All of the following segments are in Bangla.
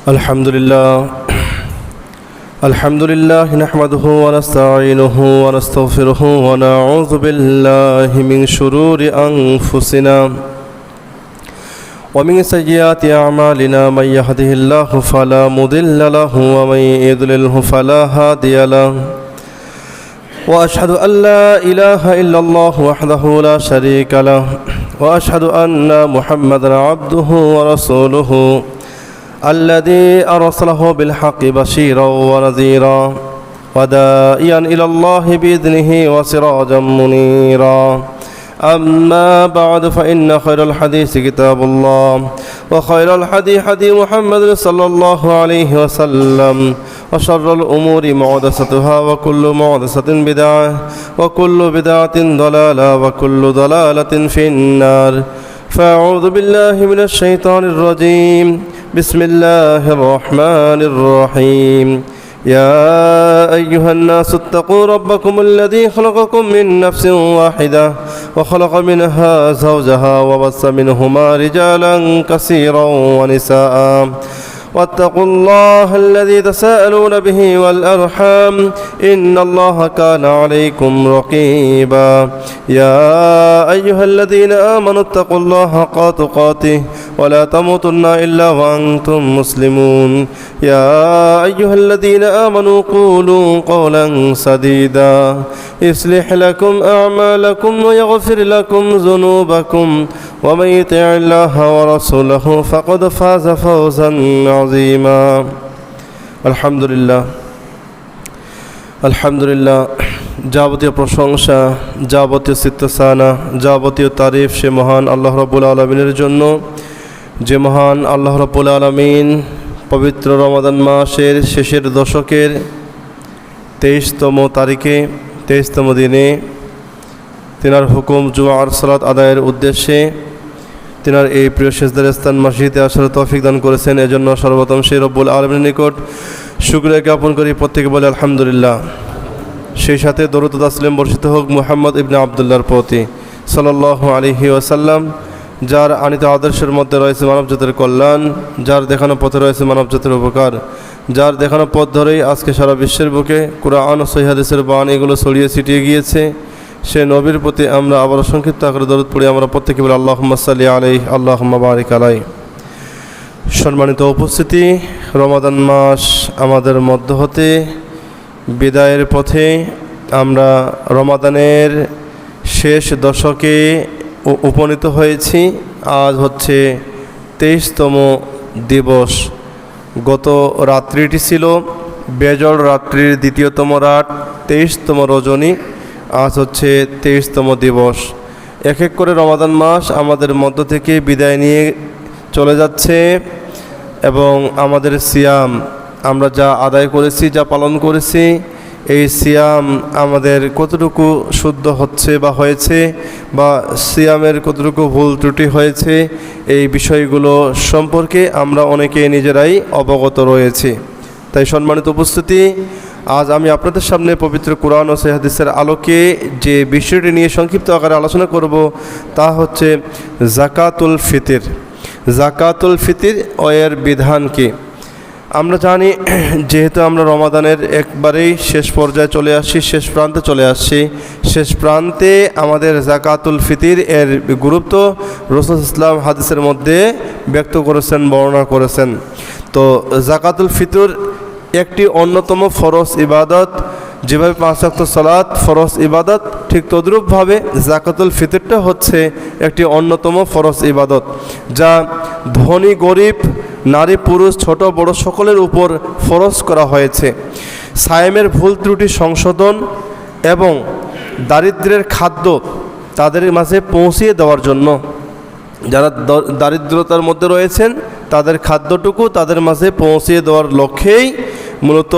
আলহামদুলিল্লাহ নাহমাদুহু ওয়া নাস্তাঈনুহু ওয়া নাস্তাগফিরুহু ওয়া নাউযু বিল্লাহি মিন শুরুরি আনফুসিনা ওয়া মিন সাইয়্যাতি আ'মালিনা মান ইয়াহদিহিল্লাহু ফালা মুদিল্লা লাহু ওয়া মান ইউদ্লিলহু ফালা হাদিয়া লাহু ওয়া আশহাদু আল লা ইলাহা ইল্লাল্লাহু ওয়াহদাহু লা শারীকা লাহু ওয়া আশহাদু আন্না মুহাম্মাদান আবদুহু ওয়া রাসূলুহু الذي أرسله بالحق بشيرا ونذيرا وداعيا إلى الله بإذنه وسراجا منيرا أما بعد فإن خير الحديث كتاب الله وخير الهدي هدي محمد صلى الله عليه وسلم وشر الأمور محدثاتها وكل محدثة بدعة وكل بدعة ضلالة وكل ضلالة في النار فأعوذ بالله من الشيطان الرجيم بسم الله الرحمن الرحيم يا أيها الناس اتقوا ربكم الذي خلقكم من نفس واحدة وخلق منها زوجها وبث منهما رجالا كثيرا ونساء واتقوا الله الذي تساءلون به والأرحام إن الله كان عليكم رقيبا يا أيها الذين آمنوا اتقوا الله حق تقاته ولا تموتن إلا وأنتم مسلمون يا أيها الذين آمنوا قولوا قولا سديدا يصلح لكم أعمالكم ويغفر لكم ذنوبكم ومن يطع الله ورسوله فقد فاز فوزا عظيما আলহামদুলিল্লাহ যাবতীয় প্রশংসা, যাবতীয় সিত্তসানা, যাবতীয় তারিফ সে মহান আল্লাহ রাব্বুল আলামিনের জন্য, যে মহান আল্লাহ রাব্বুল আলামিন পবিত্র রমাদান মাসের শেষের দশকের 23তম তারিখে 23তম দিনে তিনার হুকুম জুমার সালাত আদায়ের উদ্দেশ্যে তিনার এই প্রিয় সেজদার স্থান মসজিদে আসার তৌফিক দান করেছেন। এজন্য সর্বপ্রথম সেই রব্বুল আলামিনের নিকট শুকরিয়া জ্ঞাপন করি। প্রত্যেকে বলে আলহামদুলিল্লাহ। সেই সাথে দরুদ ও তাসলিম বর্ষিত হোক মুহাম্মদ ইবনে আবদুল্লাহর প্রতি সাল্লাল্লাহু আলাইহি ওয়াসাল্লাম, যার আনিত আদর্শের মধ্যে রয়েছে মানবজাতির কল্যাণ, যার দেখানো পথে রয়েছে মানবজাতির উপকার, যার দেখানো পথ ধরেই আজকে সারা বিশ্বের বুকে কুরআন ও সহিহ হাদিসের বাণীগুলো ছড়িয়ে ছিটিয়ে গিয়েছে। সে নবীর প্রতি আমরা আবার সংক্ষিপ্ত আকারে দরুদ পড়ি। আমরা প্রত্যেকে বলি আল্লাহুম্মা সাল্লি আলাইহি আল্লাহুম্মা বারিক আলাইহি। সম্মানিত উপস্থিতি, রমাদান মাস আমাদের মধ্য হতে বিদায়ের পথে। আমরা রমাদানের শেষ দশকে উপনীত হয়েছি। আজ হচ্ছে 23তম দিবস। গত রাত্রিটি ছিল বেজর রাত্রির দ্বিতীয়তম রাত, 23তম রজনী। আজ হচ্ছে 23তম দিবস। এক এক করে রমাদান মাস আমাদের মধ্য থেকে বিদায় নিয়ে চলে যাচ্ছে এবং আমাদের সিয়াম আমরা যা আদায় করেছি, যা পালন করেছি, এই সিয়াম আমাদের কতটুকু শুদ্ধ হচ্ছে বা হয়েছে, বা সিয়ামের কতটুকু ভুল ত্রুটি হয়েছে, এই বিষয়গুলো সম্পর্কে আমরা অনেকে নিজেরাই অবগত রয়েছি। তাই সম্মানিত উপস্থিতি, আজ আমি আপনাদের সামনে পবিত্র কুরআন ও সহিহ হাদিসের আলোকে যে বিষয়টি নিয়ে সংক্ষিপ্ত আকারে আলোচনা করব তা হচ্ছে যাকাতুল ফিতর। যাকাতুল ফিতর ও এর বিধান কি? আমরা জানি, যেহেতু আমরা রমাদানের একবারেই শেষ পর্যায়ে চলে আসছি, শেষ প্রান্তে চলে আসছি, শেষ প্রান্তে আমাদের যাকাতুল ফিতর এর গুরুত্ব রাসূল ইসলাম হাদিসের মধ্যে ব্যক্ত করেছেন, বর্ণনা করেছেন। তো যাকাতুল ফিতর একটি অন্যতম ফরজ ইবাদত। যেভাবে 5 ওয়াক্ত সালাত ফরজ ইবাদত, ঠিক তদ্রূপভাবে যাকাতুল ফিতরটা হচ্ছে একটি অন্যতম ফরজ ইবাদত, যা ধনী গরিব, নারী পুরুষ, ছোট বড় সকলের উপর ফরজ করা হয়েছে। সায়েমের ভুল ত্রুটি সংশোধন এবং দারিদ্র্যের খাদ্য তাদের মাঝে পৌঁছিয়ে দেওয়ার জন্য, যারা দারিদ্রতার মধ্যে রয়েছেন তাদের খাদ্যটুকু তাদের মাঝে পৌঁছিয়ে দেওয়ার লক্ষ্যেই মূলত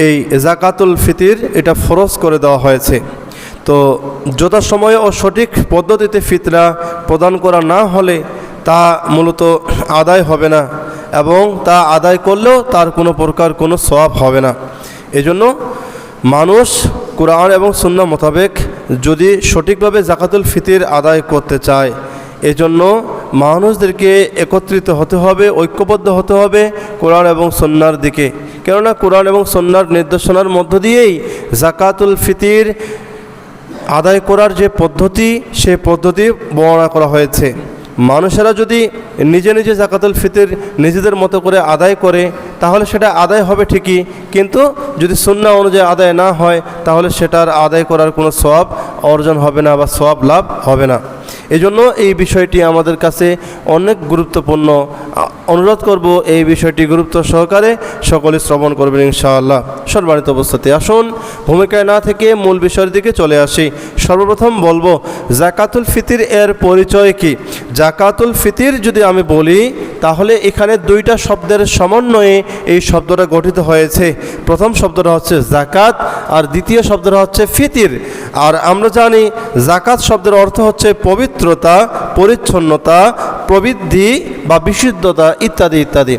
এই যাকাতুল ফিতর এটা ফরজ করে দেওয়া হয়েছে। তো যথাসময়ে ও সঠিক পদ্ধতিতে ফিতরা প্রদান করা না হলে তা মূলত আদায় হবে না, এবং তা আদায় করলেও তার কোনো প্রকার কোনো সওয়াব হবে না। এজন্য মানুষ কুরআন এবং সুন্নাহ মোতাবেক যদি সঠিকভাবে যাকাতুল ফিতর আদায় করতে চায়, এজন্য মানুষদেরকে একত্রিত হতে হবে, ঐক্যবদ্ধ হতে হবে কোরআন এবং সুন্নাহর দিকে। কেননা কোরআন এবং সুন্নাহর নির্দেশনার মধ্য দিয়েই যাকাতুল ফিতির আদায় করার যে পদ্ধতি, সে পদ্ধতি বর্ণনা করা হয়েছে। মানুষেরা যদি নিজে নিজে যাকাতুল ফিতির নিজেদের মতো করে আদায় করে তাহলে সেটা আদায় হবে ঠিকই, কিন্তু যদি সুন্নাহ অনুযায়ী আদায় না হয় তাহলে সেটার আদায় করার কোনো সওয়াব অর্জন হবে না বা সওয়াব লাভ হবে না। এজন্য এই বিষয়টি আমাদের কাছে অনেক গুরুত্বপূর্ণ। অনুরোধ করব এই বিষয়টি গুরুত্ব সহকারে সকলে শ্রবণ করবেন ইনশাআল্লাহ। সম্মানিত অবস্থাতে আসুন ভূমিকায় না থেকে মূল বিষয়ের দিকে চলে আসি। সর্বপ্রথম বলবো যাকাতুল ফিতির এর পরিচয় কি। যাকাতুল ফিতির যদি আমি বলি তাহলে এখানে দুইটা শব্দের সমন্বয়ে এই শব্দটা গঠিত হয়েছে। প্রথম শব্দটা হচ্ছে যাকাত আর দ্বিতীয় শব্দটা হচ্ছে ফিতির। আর আমরা জানি যাকাত শব্দের অর্থ হচ্ছে পবিত্রতা, পরিচ্ছন্নতা, প্রবৃদ্ধি বা বিশুদ্ধতা ইত্যাদি ইত্যাদি।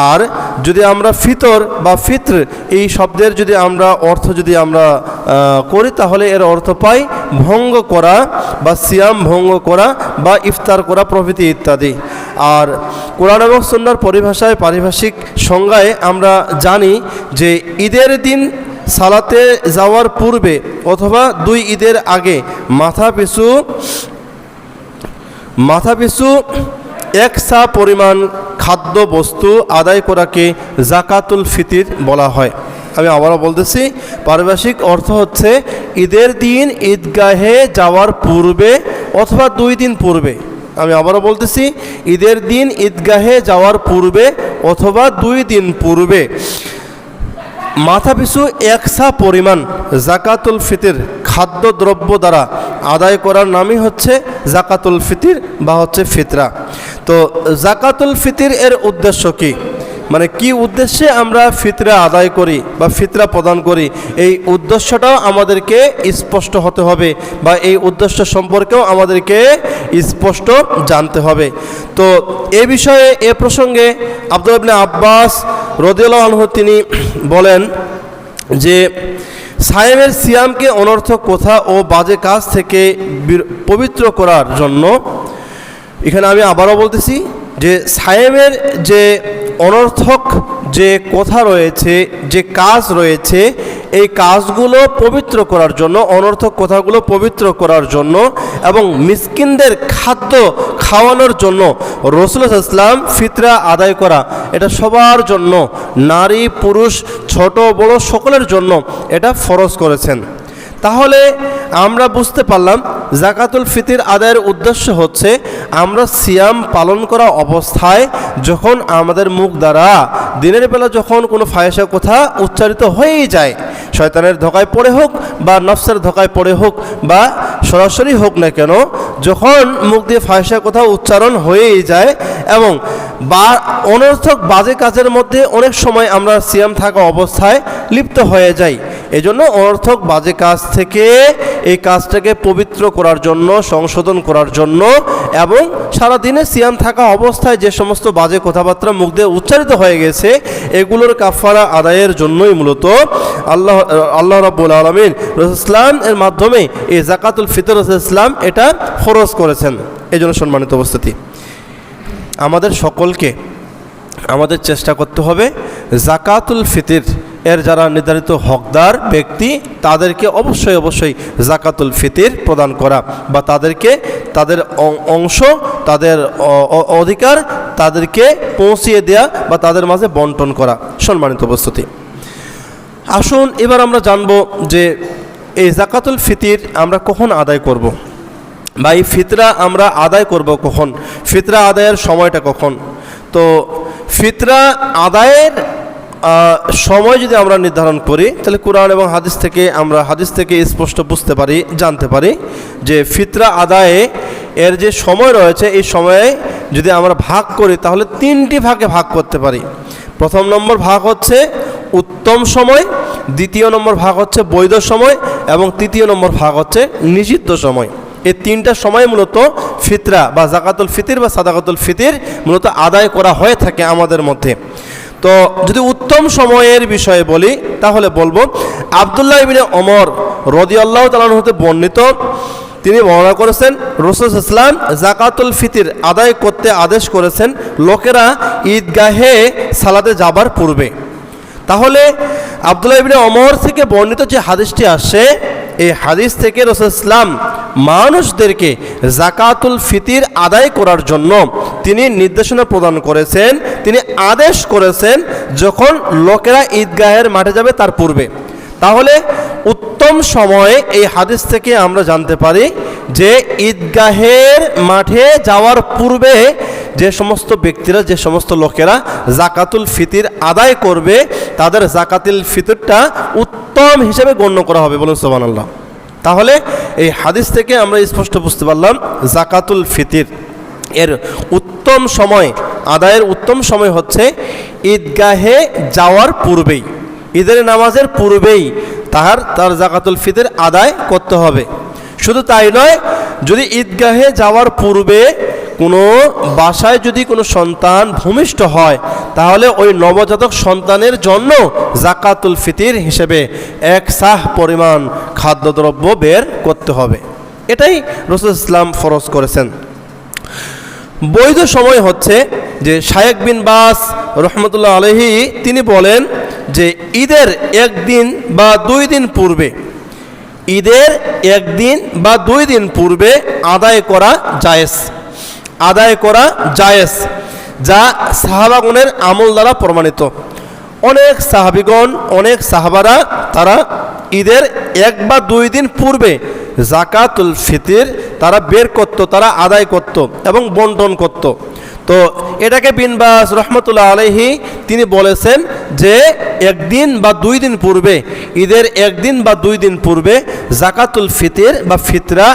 আর যদি আমরা ফিতর বা ফিত্র এই শব্দের যদি আমরা অর্থ করি তাহলে এর অর্থ পাই ভঙ্গ করা বা সিয়াম ভঙ্গ করা বা ইফতার করা প্রভৃতি ইত্যাদি। আর কোরআন এবং সুন্নাহর পরিভাষায় পারিভাষিক সংজ্ঞায় আমরা জানি যে ঈদের দিন সালাতে যাওয়ার পূর্বে অথবা দুই ঈদের আগে মাথা পিছু এক সা পরিমাণ খাদ্য বস্তু আদায় করাকে যাকাতুল ফিতির বলা হয়। আমি আবারও বলতেছি, পারিভাষিক অর্থ হচ্ছে ঈদের দিন ঈদগাহে যাওয়ার পূর্বে অথবা 2 দিন পূর্বে। আমি আবারও বলতেছি, ঈদের দিন ঈদগাহে যাওয়ার পূর্বে অথবা 2 দিন পূর্বে মাথাপিছু 1 সা পরিমাণ যাকাতুল ফিতির খাদ্যদ্রব্য দ্বারা আদায় করার নামই হচ্ছে যাকাতুল ফিতির বা হচ্ছে ফিতরা। তো যাকাতুল ফিতির এর উদ্দেশ্য কি, মানে কি উদ্দেশ্যে আমরা ফিতরা আদায় করি বা ফিতরা প্রদান করি, এই উদ্দেশ্যটাও আমাদেরকে স্পষ্ট হতে হবে বা এই উদ্দেশ্য সম্পর্কেও আমাদেরকে স্পষ্ট জানতে হবে। তো এ বিষয়ে এ প্রসঙ্গে আব্দুল্লাহ ইবনে আব্বাস রাদিয়াল্লাহু আনহু তিনি বলেন যে সায়েমের সিয়ামকে অনর্থক কথা ও বাজে কাজ থেকে পবিত্র করার জন্য, এখানে আমি আবারও বলতেছি যে সায়েমের যে অনর্থক যে কথা রয়েছে, যে কাজ রয়েছে, এই কাজগুলো পবিত্র করার জন্য, অনর্থক কথাগুলো পবিত্র করার জন্য এবং মিসকিনদের খাদ্য খাওয়ানোর জন্য রাসূলুল্লাহ সাল্লাল্লাহু আলাইহি ওয়াসাল্লাম ফিতরা আদায় করা এটা সবার জন্য, নারী পুরুষ ছোট বড় সকলের জন্য এটা ফরজ করেছেন। তাহলে আমরা বুঝতে পারলাম যাকাতুল ফিতির আদায়ের উদ্দেশ্য হচ্ছে আমরা সিয়াম পালন করা অবস্থায় যখন আমাদের মুখ দ্বারা দিনের বেলা যখন কোনো ফাহিশা কথা উচ্চারিত হয়েই যায়, শয়তানের ধোকায় পড়ে হোক বা নফসের ধোকায় পড়ে হোক বা সরাসরি হোক না কেন, যখন মুখ দিয়ে ফাহিশা কথা উচ্চারণ হয়েই যায় এবং বা অনর্থক বাজে কাজের মধ্যে অনেক সময় আমরা সিয়াম থাকা অবস্থায় লিপ্ত হয়ে যাই। এজন্য অনর্থক বাজে কাজ থেকে এই কাজটাকে পবিত্র করার জন্য, সংশোধন করার জন্য এবং সারাদিনে সিয়াম থাকা অবস্থায় যে সমস্ত বাজে কথাবার্তা মুখ দিয়ে উচ্চারিত হয়ে গেছে এগুলোর কাফারা আদায়ের জন্যই মূলত আল্লাহ রাব্বুল আলামিন রাসূলুল্লাহ ইসলাম এর মাধ্যমে এই যাকাতুল ফিতর ইসলাম এটা ফরজ করেছেন। এই জন্য সম্মানিত উপস্থিতি, আমাদের সকলকে আমাদের চেষ্টা করতে হবে যাকাতুল ফিতর এর যারা নির্ধারিত হকদার ব্যক্তি তাদেরকে অবশ্যই যাকাতুল ফিতর প্রদান করা বা তাদেরকে তাদের অংশ, তাদের অধিকার তাদেরকে পৌঁছিয়ে দেয়া বা তাদের মাঝে বন্টন করা। সম্মানিত উপস্থিতি, আসুন এবার আমরা জানব যে এই যাকাতুল ফিতর আমরা কখন আদায় করব বা এই ফিতরা আমরা আদায় করব কখন, ফিতরা আদায়ের সময়টা কখন। তো ফিতরা আদায়ের সময় যদি আমরা নির্ধারণ করি তাহলে কোরআন এবং হাদিস থেকে স্পষ্ট বুঝতে পারি, জানতে পারি যে ফিতরা আদায়ে এর যে সময় রয়েছে এই সময়ে যদি আমরা ভাগ করি তাহলে 3টি ভাগে ভাগ করতে পারি। প্রথম নম্বর ভাগ হচ্ছে উত্তম সময়, দ্বিতীয় নম্বর ভাগ হচ্ছে বৈধ সময় এবং তৃতীয় নম্বর ভাগ হচ্ছে নিষিদ্ধ সময়। এই 3টা সময় মূলত ফিতরা বা যাকাতুল ফিতর বা সাদাকাতুল ফিতর মূলত আদায় করা হয়ে থাকে আমাদের মধ্যে। তো যদি উত্তম সময়ের বিষয়ে বলি তাহলে বলবো আব্দুল্লাহ ইবনে ওমর রাদিয়াল্লাহু তাআলা হতে বর্ণিত তিনি বর্ণনা করেছেন রাসূল সাল্লাল্লাহু আলাইহি ওয়াসাল্লাম যাকাতুল ফিতর আদায় করতে আদেশ করেছেন লোকেরা ঈদগাহে সালাতে যাবার পূর্বে। তাহলে আব্দুল্লাহ ইবনে ওমর থেকে বর্ণিত যে হাদিসটি আসছে, এই হাদিস থেকে রাসূল সাল্লাল্লাহু আলাইহি ওয়াসাল্লাম মানুষদেরকে যাকাতুল ফিতর আদায় করার জন্য তিনি নির্দেশনা প্রদান করেছেন, তিনি আদেশ করেছেন যখন লোকেরা ঈদগাহের মাঠে যাবে তার পূর্বে। তাহলে উত্তম সময়ে এই হাদিস থেকে আমরা জানতে পারি যে ঈদগাহের মাঠে যাওয়ার পূর্বে যে সমস্ত ব্যক্তিরা, যে সমস্ত লোকেরা যাকাতুল ফিতর আদায় করবে তাদের যাকাতুল ফিতরটা উত্তম হিসেবে গণ্য করা হবে। বলুন সুবহানাল্লাহ। তাহলে এই হাদিস থেকে আমরা স্পষ্ট বুঝতে পারলাম যাকাতুল ফিতর এর উত্তম সময়, আদায়ের উত্তম সময় হচ্ছে ঈদগাহে যাওয়ার পূর্বেই, ঈদের নামাজের পূর্বেই তার যাকাতুল ফিতর আদায় করতে হবে। শুধু তাই নয়, যদি ঈদগাহে যাওয়ার পূর্বে কোনো বাসায় যদি কোনো সন্তান ভূমিষ্ঠ হয় তাহলে ওই নবজাতক সন্তানের জন্য যাকাতুল ফিতর হিসেবে 1 সাহ পরিমাণ খাদ্যদ্রব্য বের করতে হবে। এটাই রাসূল ইসলাম ফরজ করেছেন। বৈধ সময় হচ্ছে যে শায়েখ বিন বাস রহমতুল্লাহ আলাইহি তিনি বলেন যে ঈদের 1 দিন বা 2 দিন পূর্বে, ঈদের 1 দিন বা 2 দিন পূর্বে আদায় করা জায়েজ, আদায় করা জায়েজ, যা সাহাবাগণের আমল দ্বারা প্রমাণিত। অনেক সাহাবিগণ, অনেক সাহাবারা তারা ঈদের 1 বা 2 দিন পূর্বে যাকাতুল ফিতর তারা বের করত, তারা আদায় করত এবং বন্টন করত। তো এটাকে বিন বাস রহমতুল্লাহ আলাইহি তিনি বলেছেন যে 1 দিন বা 2 দিন পূর্বে, ঈদের 1 দিন বা 2 দিন পূর্বে যাকাতুল ফিতর বা ফিতরা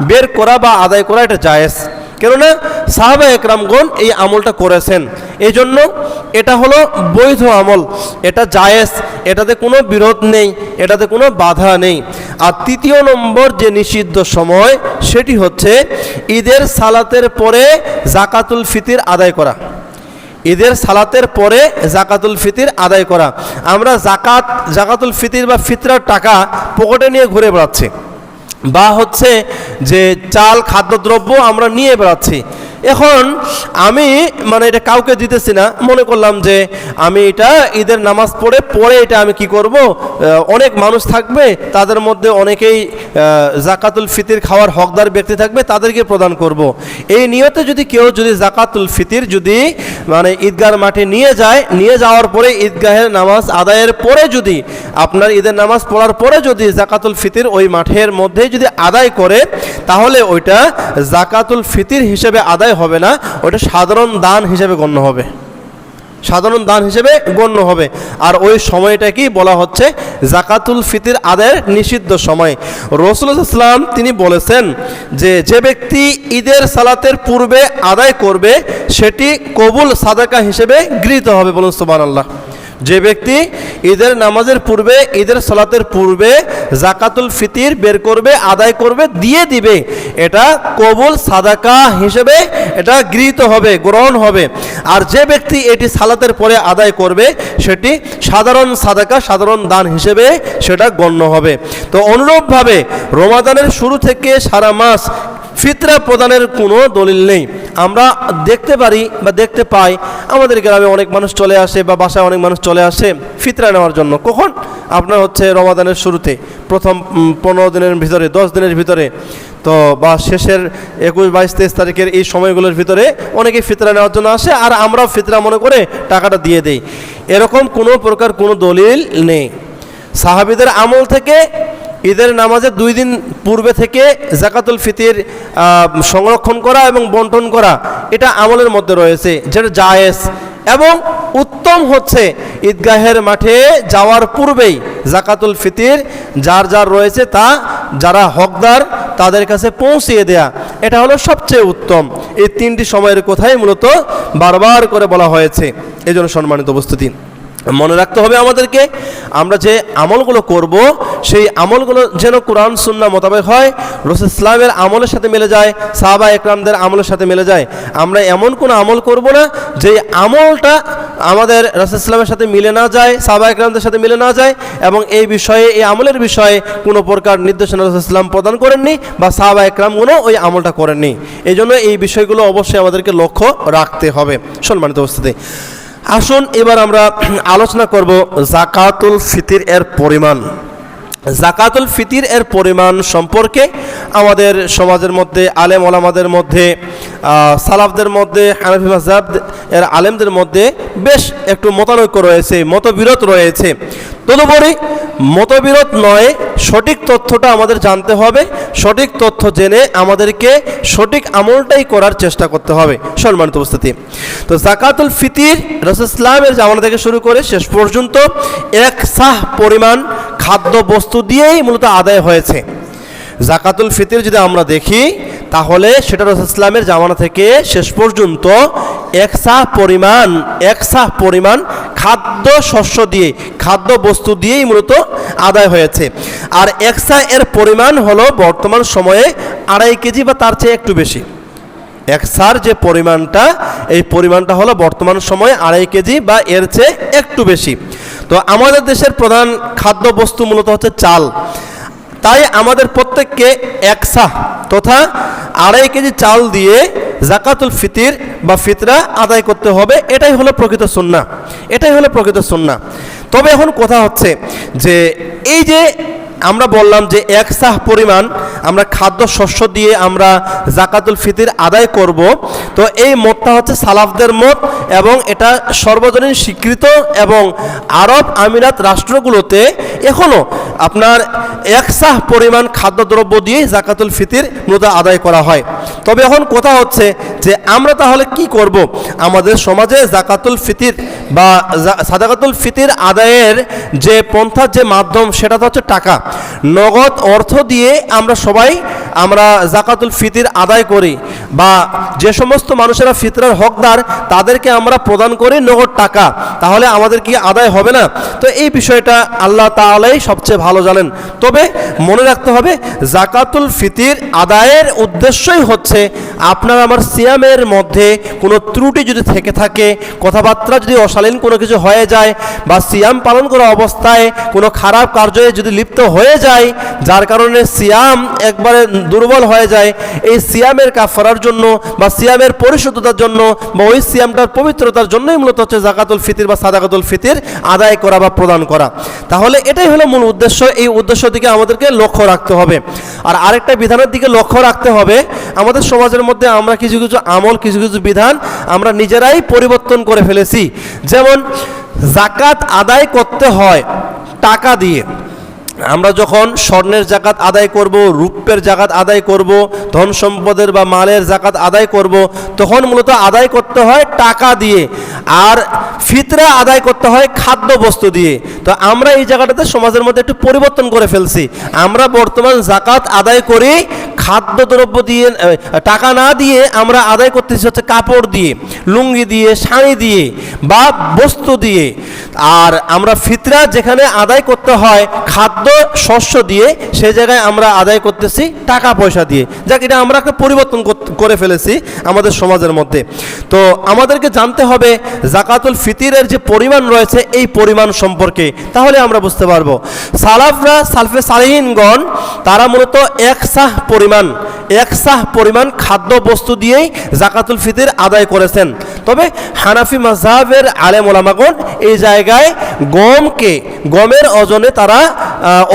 বের করা বা আদায় করা এটা জায়েজ। কেননা সাহাবা একরামগণ এই আমলটা করেছেন, এই জন্য এটা হলো বৈধ আমল, এটা জায়েজ, এটাতে কোনো বিরোধ নেই, এটাতে কোনো বাধা নেই। আর 3 নম্বর যে নিষিদ্ধ সময় সেটি হচ্ছে ঈদের সালাতের পরে যাকাতুল ফিতর আদায় করা। ঈদের সালাতের পরে যাকাতুল ফিতর আদায় করা। আমরা যাকাতুল ফিতর বা ফিতরার টাকা পকেটে নিয়ে ঘুরে বেড়াচ্ছি, বা হচ্ছে যে চাল খাদ্যদ্রব্য আমরা নিয়ে বেড়াচ্ছি। এখন আমি এটা কাউকে দিতেছি না, মনে করলাম যে আমি এটা ঈদের নামাজ পড়ে এটা আমি কি করব, অনেক মানুষ থাকবে, তাদের মধ্যে অনেকেই যাকাতুল ফিতর খাওয়ার হকদার ব্যক্তি থাকবে, তাদেরকে প্রদান করব। এই নিয়তে যদি কেউ যাকাতুল ফিতর ঈদগাহের মাঠে নিয়ে যাওয়ার পরে ঈদগাহের নামাজ আদায়ের পরে যদি আপনার ঈদের নামাজ পড়ার পরে যদি যাকাতুল ফিতর ওই মাঠের মধ্যে যদি আদায় করে, তাহলে ওইটা যাকাতুল ফিতর হিসেবে আদায় হবে না, ওটা সাধারণ দান হিসেবে গণ্য হবে, সাধারণ দান হিসেবে গণ্য হবে। আর ওই সময়টা কি বলা হচ্ছে যাকাতুল ফিতর আদায়ের নিষিদ্ধ সময়। রাসূলুল্লাহ সাল্লাল্লাহু আলাইহি ওয়াসাল্লাম তিনি বলেছেন যে ব্যক্তি ঈদের সালাতের পূর্বে আদায় করবে সেটি কবুল সাদাকা হিসেবে গৃহীত হবে। বলুন সুবহানাল্লাহ। যে ব্যক্তি ঈদের নামাজের পূর্বে, ঈদের সালাতের পূর্বে যাকাতুল ফিতর বের করবে, আদায় করবে, দিয়ে দিবে, এটা কবুল সাদাকা হিসেবে এটা গৃহীত হবে, গ্রহণ হবে। আর যে ব্যক্তি এটি সালাতের পরে আদায় করবে সেটি সাধারণ সাদাকা, সাধারণ দান হিসেবে সেটা গণ্য হবে। তো অনুরূপভাবে রমাদানের শুরু থেকে সারা মাস ফিতরা প্রদানের কোনো দলিল নেই। আমরা দেখতে পারি বা দেখতে পাই আমাদের গ্রামে অনেক মানুষ চলে আসে বা বাসায় অনেক মানুষ চলে আসে ফিতরা নেওয়ার জন্য। কখন? আপনার হচ্ছে রমাদানের শুরুতে, প্রথম 15 দিনের ভিতরে, 10 দিনের ভিতরে, তো বা শেষের 21, 22, 23 তারিখের এই সময়গুলোর ভিতরে অনেকে ফিতরা নেওয়ার জন্য আসে, আর আমরাও ফিতরা মনে করে টাকাটা দিয়ে দেই। এরকম কোনো প্রকার কোনো দলিল নেই। সাহাবীদের আমল থেকে ঈদের নামাজের 2 দিন পূর্বে থেকে যাকাতুল ফিতর সংরক্ষণ করা এবং বন্টন করা এটা আমলের মধ্যে রয়েছে, যেটা জায়েজ। এবং উত্তম হচ্ছে ঈদগাহের মাঠে যাওয়ার পূর্বেই যাকাতুল ফিতর যার যার রয়েছে তা যারা হকদার তাদের কাছে পৌঁছিয়ে দেয়া, এটা হলো সবচেয়ে উত্তম। এই 3টি সময়ের কথাই মূলত বারবার করে বলা হয়েছে। এই জন্য সম্মানিত উপস্থিতি, মনে রাখতে হবে আমাদেরকে, আমরা যে আমলগুলো করব সেই আমলগুলো যেন কোরআন সুন্নাহ মোতাবেক হয়, রাসূল ইসলামের আমলের সাথে মিলে যায়, সাহাবা একরামদের আমলের সাথে মিলে যায়। আমরা এমন কোনো আমল করব না যে আমলটা আমাদের রাসূল ইসলামের সাথে মিলে না যায়, সাহাবা একরামদের সাথে মিলে না যায়, এবং এই বিষয়ে, এই আমলের বিষয়ে কোনো প্রকার নির্দেশনা রাসূল ইসলাম প্রদান করেননি বা সাহাবা একরামগুলো ওই আমলটা করেননি। এই জন্য এই বিষয়গুলো অবশ্যই আমাদেরকে লক্ষ্য রাখতে হবে। সম্মানিত উপস্থিতি, আসুন এবার আমরা আলোচনা করব যাকাতুল ফিতর এর পরিমাণ। যাকাতুল ফিতর এর পরিমাণ সম্পর্কে আমাদের সমাজের মধ্যে, আলেম ওলামাদের মধ্যে, সালাফদের মধ্যে, হানাফি মাযহাব এর আলেমদের মধ্যে বেশ একটু মতানৈক্য রয়েছে, মতবিরোধ রয়েছে। তদুপরি মতবিরোধ নয়, সঠিক তথ্যটা আমাদের জানতে হবে। সঠিক তথ্য জেনে আমাদেরকে সঠিক আমলটাই করার চেষ্টা করতে হবে। সম্মানিত উপস্থিতি, তো যাকাতুল ফিতর রাসূল ইসলামের জামানা থেকে শুরু করে শেষ পর্যন্ত এক সাহ পরিমাণ খাদ্য বস্তু দিয়েই মূলত আদায় হয়েছে। যাকাতুল ফিতর যদি আমরা দেখি তাহলে সেটা রাসূল ইসলামের জামানা থেকে শেষ পর্যন্ত এক সাহ পরিমাণ খাদ্য শস্য দিয়ে, খাদ্য বস্তু দিয়েই মূলত আদায় হয়েছে। আর এক সাহ এর পরিমাণ হলো বর্তমান সময়ে 2.5 কেজি বা তার চেয়ে একটু বেশি। এক সার যে পরিমাণটা, এই পরিমাণটা হলো বর্তমান সময়ে 2.5 কেজি বা এর চেয়ে একটু বেশি। তো আমাদের দেশের প্রধান খাদ্য বস্তু মূলত হচ্ছে চাল। তাই আমাদের প্রত্যেককে এক সাহ তথা 2.5 কেজি চাল দিয়ে যাকাতুল ফিতর বা ফিতরা আদায় করতে হবে। এটাই হলো প্রকৃত সুন্নাহ, এটাই হলো প্রকৃত সুন্নাহ। তবে এখন কথা হচ্ছে যে এই যে আমরা বললাম যে এক সাহ পরিমাণ আমরা খাদ্য শস্য দিয়ে আমরা যাকাতুল ফিতর আদায় করব, তো এই মতটা হচ্ছে সালাফদের মত এবং এটা সর্বজনীন স্বীকৃত। এবং আরব আমিরাত রাষ্ট্রগুলোতে এখনও আপনার এক সাহ পরিমাণ খাদ্যদ্রব্য দিয়ে যাকাতুল ফিতর মূলত আদায় করা হয়। তবে এখন কথা হচ্ছে যে আমরা তাহলে কি করব? আমাদের সমাজে যাকাতুল ফিতর বা সাদাকাতুল ফিতর আদায়ের যে পন্থা, যে মাধ্যম, সেটা তো হচ্ছে টাকা। নগদ অর্থ দিয়ে আমরা যাকাতুল ফিতর আদায় করি, বা যে সমস্ত মানুষেরা ফিতরার হকদার তাদেরকে আমরা প্রদান করি নগদ টাকা। তাহলে আমাদের কি আদায় হবে না? তো এই বিষয়টা আল্লাহ তাআলাই সবচেয়ে ভালো জানেন। তবে মনে রাখতে হবে যাকাতুল ফিতর আদায়ের উদ্দেশ্যই হচ্ছে আপনার আমার সিয়ামের মধ্যে কোনো ত্রুটি যদি থেকে থাকে, কথাবার্তা যদি অশালীন কোনো কিছু হয়ে যায়, বা সিয়াম পালন করা অবস্থায় কোনো খারাপ কার্যে যদি লিপ্ত হয়ে যায়, যার কারণে সিয়াম একবারে দুর্বল হয়ে যায়, এই সিয়ামের কাফারার জন্য বা সিয়ামের পরিশুদ্ধতার জন্য বা ওই সিয়ামটার পবিত্রতার জন্যই মূলত হচ্ছে যাকাতুল ফিতর বা সাদাকাতুল ফিতর আদায় করা বা প্রদান করা। তাহলে এটাই হলো মূল উদ্দেশ্য। এই উদ্দেশ্য দিকে আমাদেরকে লক্ষ্য রাখতে হবে। আর আরেকটা বিধানের দিকে লক্ষ্য রাখতে হবে, আমাদের সমাজের মধ্যে আমরা কিছু কিছু আমল, কিছু কিছু বিধান আমরা নিজেরাই পরিবর্তন করে ফেলেছি। যেমন যাকাত আদায় করতে হয় টাকা দিয়ে। আমরা যখন স্বর্ণের যাকাত আদায় করব, রূপের যাকাত আদায় করব, ধন সম্পদের বা মালের যাকাত আদায় করব, তখন মূলত আদায় করতে হয় টাকা দিয়ে। আর ফিতরা আদায় করতে হয় খাদ্য বস্তু দিয়ে। তো আমরা এই জায়গাটাতে সমাজের মধ্যে একটু পরিবর্তন করে ফেলছি। আমরা বর্তমান যাকাত আদায় করি খাদ্যদ্রব্য দিয়ে, টাকা না দিয়ে আমরা আদায় করতেছি হচ্ছে কাপড় দিয়ে, লুঙ্গি দিয়ে, শাড়ি দিয়ে বা বস্তু দিয়ে। আর আমরা ফিতরা যেখানে আদায় করতে হয় খাদ্য শস্য দিয়ে, সেই জায়গায় আমরা আদায় করতেছি টাকা পয়সা দিয়ে। যাক, এটা আমরা একটা পরিবর্তন করে ফেলেছি আমাদের সমাজের মধ্যে। তো আমাদেরকে জানতে হবে যাকাতুল ফিতরের যে পরিমাণ রয়েছে এই পরিমাণ সম্পর্কে, তাহলে আমরা বুঝতে পারবো। সালফে সালিহিনগণ তারা মূলত এক সাহ পরিমাণ খাদ্য বস্তু দিয়েই যাকাতুল ফিতর আদায় করেছেন। তবে হানাফি মাযহাবের আলেম ওলামাগণ এই জায়গায় গমের ওজনে তারা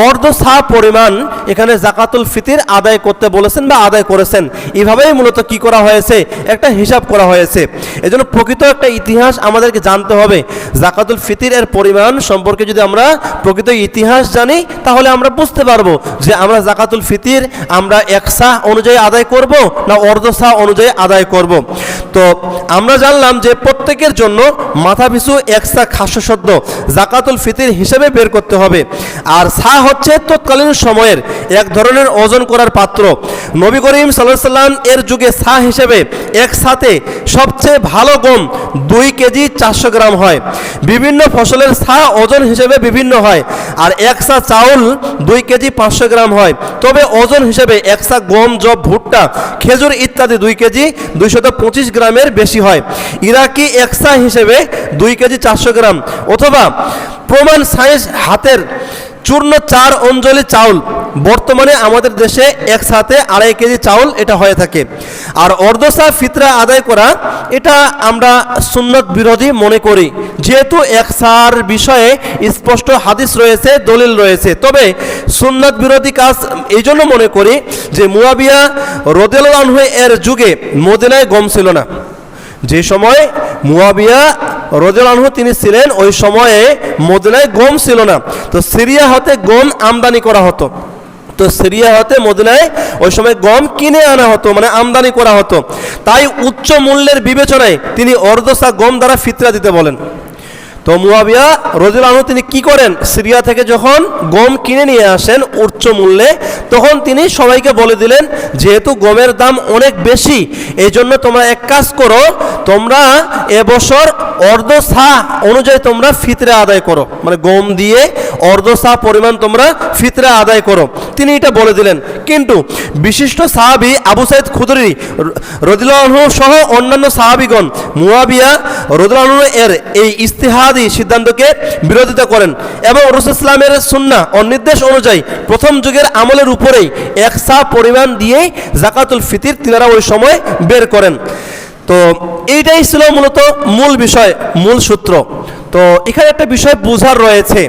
অর্ধ সাহ পরিমাণ এখানে যাকাতুল ফিতর আদায় করতে বলেছেন বা আদায় করেছেন। এইভাবেই মূলত কি করা হয়েছে, একটা হিসাব করা হয়েছে। এজন্য প্রকৃত একটা ইতিহাস আমাদেরকে জানতে হবে। যাকাতুল ফিতর এর পরিমাণ সম্পর্কে যদি আমরা প্রকৃত ইতিহাস জানি, তাহলে আমরা বুঝতে পারবো যে আমরা যাকাতুল ফিতর আমরা এক সাহ অনুযায়ী আদায় করব না অর্ধ সাহ অনুযায়ী আদায় করব। তো আমরা জানলাম যে প্রত্যেকের জন্য মাথাপিছু এক সাহ খাদ্যশস্য জাকাতুল ফিতির হিসেবে বের করতে হবে। আর সা হচ্ছে তৎকালীন সময়ের এক ধরনের ওজন করার পাত্র। নবী করিম সাল্লাল্লাহু আলাইহি ওয়াসাল্লাম এর যুগে সা হিসেবে একসাথে সবচেয়ে ভালো গম 2 কেজি 400 গ্রাম হয়। বিভিন্ন ফসলের সা ওজন হিসেবে বিভিন্ন হয়। আর এক সা চাউল 2 কেজি 500 গ্রাম হয়। তবে ওজন হিসেবে এক সা গম, জব, ভুট্টা, খেজুর ইত্যাদি 2 কেজি 225 গ্রামের বেশি হয়। ইরাকি এক সা হিসেবে 2 কেজি 400 গ্রাম, অথবা প্রমাণ সাইজ হাতের চূর্ণ 4 অঞ্জলি চাউল বর্তমানে আমাদের দেশে একসাথে 2.5 কেজি চাউল এটা হয়ে থাকে। আর অর্ধসা ফিতরা আদায় করা এটা আমরা সুন্নত বিরোধী মনে করি, যেহেতু একসার বিষয়ে স্পষ্ট হাদিস রয়েছে, দলিল রয়েছে। তবে সুন্নত বিরোধী কাজ এই জন্য মনে করি যে মুয়াবিয়া রাদিয়াল্লাহু আনহু এর যুগে মদিনায় গম ছিল না। যে সময় মুয়াবিয়া রাদিয়াল্লাহু আনহু তিনি ছিলেন ওই সময়ে মদিনায় গম ছিল না। তো সিরিয়া হতে গম আমদানি করা হতো। তো সিরিয়া হতে মদিনায় ওই সময় গম কিনে আনা হতো, মানে আমদানি করা হতো। তাই উচ্চ মূল্যের বিবেচনায় তিনি অর্ধসা গম দ্বারা ফিতরা দিতে বলেন। তো মুয়াবিয়া রাদিয়াল্লাহু আনহু তিনি কি করেন, সিরিয়া থেকে যখন গম কিনে নিয়ে আসেন উচ্চ মূল্যে, তখন তিনি সবাইকে বলে দিলেন যেহেতু গমের দাম অনেক বেশি, এই জন্য তোমরা এক কাজ করো, তোমরা এবছর অর্ধসা অনুযায়ী তোমরা ফিতরা আদায় করো, মানে গম দিয়ে অর্ধসা পরিমাণ তোমরা ফিতরা আদায় করো। তিনি এটা বলে দিলেন। কিন্তু বিশিষ্ট সাহাবী আবু সাঈদ খুদরি রাদিয়াল্লাহু আনহু সহ অন্যান্য সাহাবীগণ মুয়াবিয়া রাদিয়াল্লাহু আনহু এর এই ইজতিহাদি সিদ্ধান্তকে বিরোধিতা করেন এবং রাসূল ইসলামের সুন্নাহ ও নির্দেশ অনুযায়ী প্রথম যুগের আমলের উপরেই এক সা পরিমাণ দিয়ে জাকাতুল ফিতির তিনারা ওই সময় বের করেন। তো এইটাই ছিল মূলত মূল বিষয়, মূল সূত্র। তো এখানে একটা বিষয় বোঝার রয়েছে,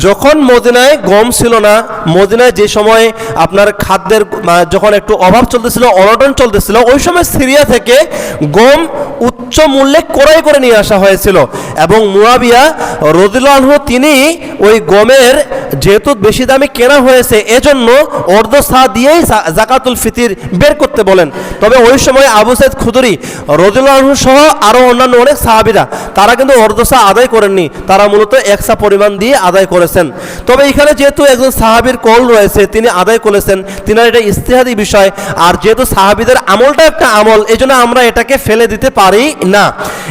যখন মদিনায় গম ছিল না, মদিনায় যে সময় আপনার খাদ্যের যখন একটু অভাব চলতেছিল, অনটন চলতেছিল, ওই সময় সিরিয়া থেকে গম উচ্চ মূল্যে ক্রয় করে নিয়ে আসা হয়েছিল এবং মুয়াবিয়া রাদিয়াল্লাহু আনহু তিনি ওই গমের যেহেতু বেশি দামে কেনা হয়েছে এজন্য অর্ধসা দিয়েই জাকাতুল ফিতির বের করতে বলেন। তবে ওই সময় আবু সাঈদ খুদরি রাদিয়াল্লাহু আনহু সহ আরও অন্যান্য অনেক সাহাবীরা তারা কিন্তু অর্ধসা আদায় করেননি, তারা মূলত এক সা পরিমাণ দিয়ে আদায় করেছেন। তবে এখানে যেহেতু একজন সাহাবীর কল রয়েছে, তিনি আদায় করেছেন, তিনি এটা ইজতিহাদি বিষয়, আর যেহেতু সাহাবীদের আমলটা একটা আমল, এই জন্য আমরা এটাকে ফেলে দিতে পারি না,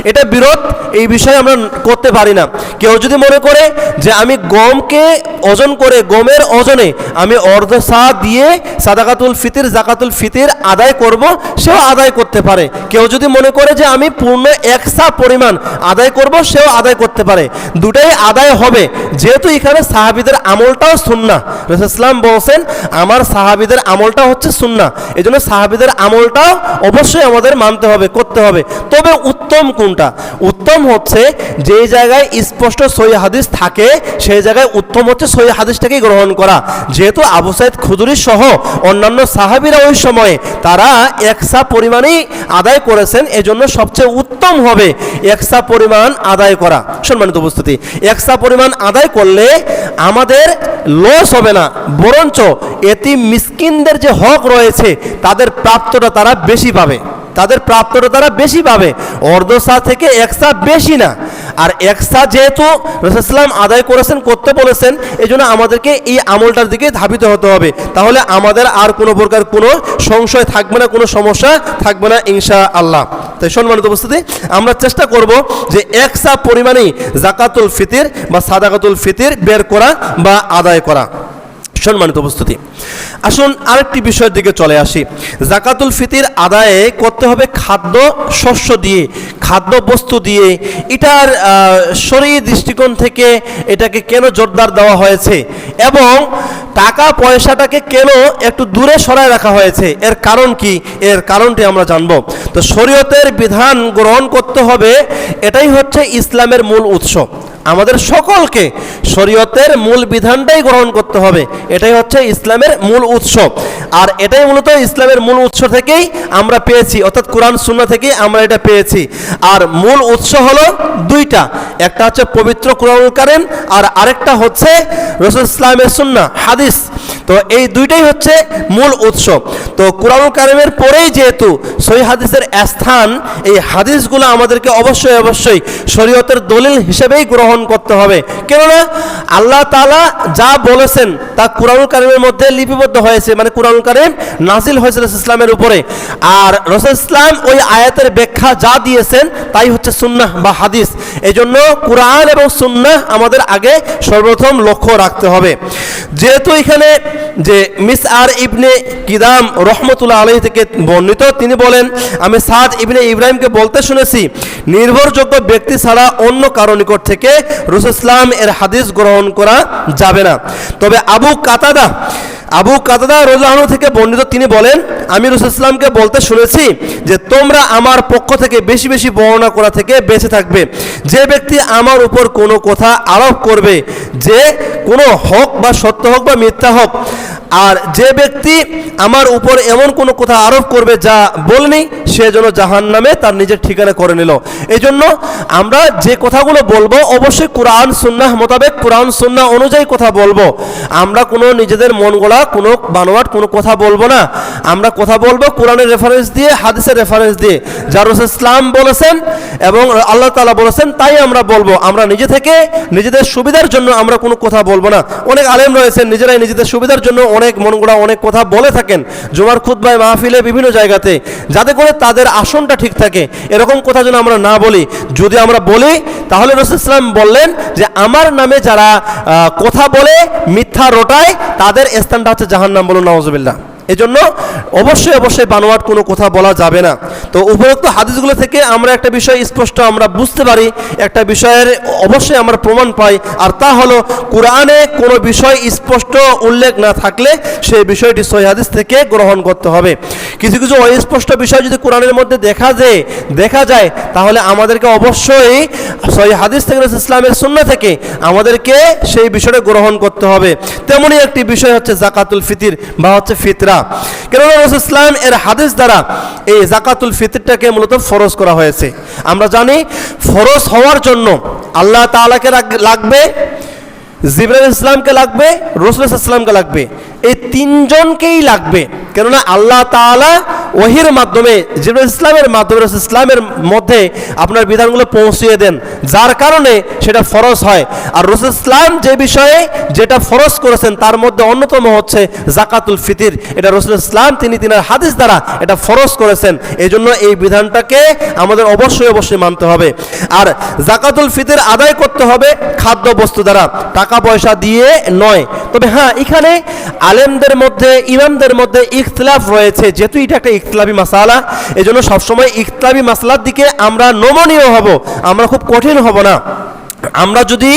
এটা বিরোধ এই বিষয়ে আমরা করতে পারি না। কেউ যদি মনে করে যে আমি গমকে ওজন করে গমের ওজনে আমি অর্ধসা দিয়ে সাদাকাতুল ফিতির জাকাতুল ফিতির আদায় করব, সেও আদায় করতে পারে। কেউ যদি মনে করে যে আমি পূর্ণ এক সা পরিমাণ আদায় করব, সেও আদায় করতে পারে। দুটাই আদায় হবে, যেহেতু এখানে সাহাবীদের আমলটাও সুন্নাহ। রাসূল সাল্লাল্লাহু বলছেন আমার সাহাবীদের আমলটা হচ্ছে সুন্নাহ, এই জন্য সাহাবীদের আমলটাও অবশ্যই আমাদের মানতে হবে, করতে হবে। তবে উত্তম কোনটা? উত্তম হচ্ছে যে জায়গায় স্পষ্ট সহিহ হাদিস থাকে সেই জায়গায় উত্তম হচ্ছে সহিহ হাদিসটাকেই গ্রহণ করা। যেহেতু আবু সাঈদ খুদরি সহ অন্যান্য সাহাবীরা ওই সময়ে তারা এক সা পরিমাণেই আদায় করেছেন, এজন্য সবচেয়ে উত্তম হবে এক সা পরিমাণ আদায় করা। সম্মানিত উপস্থিতি, এক সা পরিমাণ আদায় করলে আমাদের লস হবে না, বরঞ্চ এতিম মিসকিনদের যে হক রয়েছে তাদের প্রাপ্তটা তারা বেশি পাবে, তাদের প্রাপ্তটা তারা বেশি পাবে, অর্ধসা থেকে এক সা বেশি না। আর এক সা যেহেতু রাসূল সাল্লাল্লাহু আদায় করেছেন, করতে বলেছেন, এই জন্য আমাদেরকে এই আমলটার দিকে ধাবিত হতে হবে। তাহলে আমাদের আর কোনো প্রকার কোনো সংশয় থাকবে না, কোনো সমস্যা থাকবে না ইনশাআল্লাহ। তাই সম্মানিত উপস্থিতি, আমরা চেষ্টা করব যে এক সা পরিমাণেই জাকাতুল ফিতির বা সাদাকাতুল ফিতির বের করা বা আদায় করা। সম্মানিত উপস্থিতি, আসুন আরেকটি বিষয়ের দিকে চলে আসি। জাকাতুল ফিতির আদায়ে করতে হবে খাদ্য শস্য দিয়ে, খাদ্য বস্তু দিয়ে। এটার শরঈ দৃষ্টিকোণ থেকে এটাকে কেন জোরদার দেওয়া হয়েছে এবং টাকা পয়সাটাকে কেন একটু দূরে সরায় রাখা হয়েছে, এর কারণ কি? এর কারণটি আমরা জানব। তো শরীয়তের বিধান গ্রহণ করতে হবে, এটাই হচ্ছে ইসলামের মূল উৎস। আমাদের সকলকে শরীয়তের মূল বিধানটাই গ্রহণ করতে হবে, এটাই হচ্ছে ইসলামের মূল উৎস। আর এটাই মূলত ইসলামের মূল উৎস থেকেই আমরা পেয়েছি, অর্থাৎ কোরআন সুন্নাহ থেকেই আমরা এটা পেয়েছি। আর মূল উৎস হলো দুইটা, একটা হচ্ছে পবিত্র কোরআনুল কারীম আর আরেকটা হচ্ছে রাসূল ইসলামের সুন্নাহ হাদিস। তো এই দুইটাই হচ্ছে মূল উৎস। তো কুরআনুল কারীমের পরেই যেহেতু সহিহ হাদিসের স্থান, এই হাদিসগুলো আমাদেরকে অবশ্যই অবশ্যই শরীয়তের দলিল হিসেবেই গ্রহণ করতে হবে। কেননা আল্লাহ তাআলা যা বলেছেন তা কুরআনুল কারীমের মধ্যে লিপিবদ্ধ হয়েছে, মানে কুরআনুল কারীম নাজিল হয়েছে রাসূল ইসলামের উপরে, আর রাসূল ইসলাম ওই আয়াতের ব্যাখ্যা যা দিয়েছেন তাই হচ্ছে সুন্নাহ বা হাদিস। এজন্য কুরআন এবং সুন্নাহ আমাদের আগে সর্বপ্রথম লক্ষ্য রাখতে হবে। যেহেতু এখানে যে মিসআর ইবনে কিদাম রহমতুল্লাহ আলাইহি থেকে বর্ণিত, তিনি বলেন, আমি সাদ ইবনে ইব্রাহিমকে বলতে শুনেছি, নির্ভরযোগ্য ব্যক্তি ছাড়া অন্য কারো নিকট থেকে রাসূল ইসলাম এর হাদিস গ্রহণ করা যাবে না। তবে আবু কাতাদা রাদিয়াল্লাহু আনহু থেকে বর্ণিত, তিনি বলেন, আমি রাসূল ইসলামকে বলতে শুনেছি যে তোমরা আমার পক্ষ থেকে বেশি বেশি বর্ণনা করা থেকে বেঁচে থাকবে। যে ব্যক্তি আমার উপর কোনো কথা আরোপ করবে, যে কোনো হক বা সত্য হোক বা মিথ্যা হোক, আর যে ব্যক্তি আমার উপর এমন কোনো কথা আরোপ করবে যা বলিনি, সে যেন জাহান্নামে তার নিজের ঠিকানা করে নিল। এই জন্য আমরা যে কথাগুলো বলবো অবশ্যই কুরআন সুন্নাহ মোতাবেক, কুরআন সুন্নাহ অনুযায়ী কথা বলবো। আমরা কোনো নিজেদের মন গড়া কোনো বানোয়াট কোনো কথা বলবো না। আমরা কথা বলবো কোরআনের রেফারেন্স দিয়ে, হাদিসের রেফারেন্স দিয়ে, যা রাসূল ইসলাম বলেছেন এবং আল্লাহ তাআলা বলেছেন তাই আমরা বলবো। আমরা নিজে থেকে নিজেদের সুবিধার জন্য আমরা কোনো কথা বলবো না। অনেক আলেম রয়েছেন নিজেরাই নিজেদের সুবিধার জন্য অনেক মন গড়া অনেক কথা বলে থাকেন জুমার খুতবায়, মাহফিলে, বিভিন্ন জায়গাতে, যাতে করে তাদের আসনটা ঠিক থাকে। এরকম কথা যেন আমরা না বলি। যদি আমরা বলি তাহলে রাসূল ইসলাম বললেন যে আমার নামে যারা কথা বলে, মিথ্যা রটায়, তাদের স্থানটা হচ্ছে জাহান্নাম। বলুন নাউজুবিল্লাহ। এজন্য অবশ্যই অবশ্যই বানোয়াট কোনো কথা বলা যাবে না। তো উপরোক্ত হাদিসগুলো থেকে আমরা একটা বিষয় স্পষ্ট আমরা বুঝতে পারি, একটা বিষয়ের অবশ্যই আমরা প্রমাণ পাই, আর তা হলো কোরআনে কোনো বিষয় স্পষ্ট উল্লেখ না থাকলে সেই বিষয়টি সহিহ হাদিস থেকে গ্রহণ করতে হবে। কিছু কিছু অস্পষ্ট বিষয় যদি কোরআনের মধ্যে দেখা যায় তাহলে আমাদেরকে অবশ্যই সহিহ হাদিস থেকে রাসূল ইসলামের সুন্নাহ থেকে আমাদেরকে সেই বিষয়টা গ্রহণ করতে হবে। তেমনই একটি বিষয় হচ্ছে যাকাতুল ফিতর বা হচ্ছে ফিতরা। কেননা রাসূল ইসলাম এর হাদিস দ্বারা এই যাকাতুল ফিতরটাকে মূলত ফরজ করা হয়েছে। আমরা জানি ফরজ হওয়ার জন্য আল্লাহ তাআলাকে লাগবে, জিবরাইল ইসলামকে লাগবে, রাসূল ইসলামকে লাগবে, এই তিনজনকেই লাগবে। কেননা আল্লাহ তাআলা ওহির মাধ্যমে, জিবরাইল ইসলামের মাধ্যমে রাসূল ইসলামের মধ্যে আপনার বিধানগুলো পৌঁছিয়ে দেন, যার কারণে সেটা ফরজ হয়। আর রাসূল ইসলাম যে বিষয়ে যেটা ফরজ করেছেন তার মধ্যে অন্যতম হচ্ছে যাকাতুল ফিতর। এটা রাসূল ইসলাম তিনি হাদিস দ্বারা এটা ফরজ করেছেন। এই জন্য এই বিধানটাকে আমাদের অবশ্যই অবশ্যই মানতে হবে। আর যাকাতুল ফিতর আদায় করতে হবে খাদ্য বস্তু দ্বারা, টাকা পয়সা দিয়ে নয়। তবে হ্যাঁ, এখানে আলেমদের মধ্যে, ইমামদের মধ্যে ইখতিলাফ রয়েছে। যেহেতু এটা একটা ইখতিলাফি মাসালা, এই জন্য সবসময় ইখতিলাফি মাসলার দিকে আমরা নমনীয় হব, আমরা খুব কঠিন হব না। আমরা যদি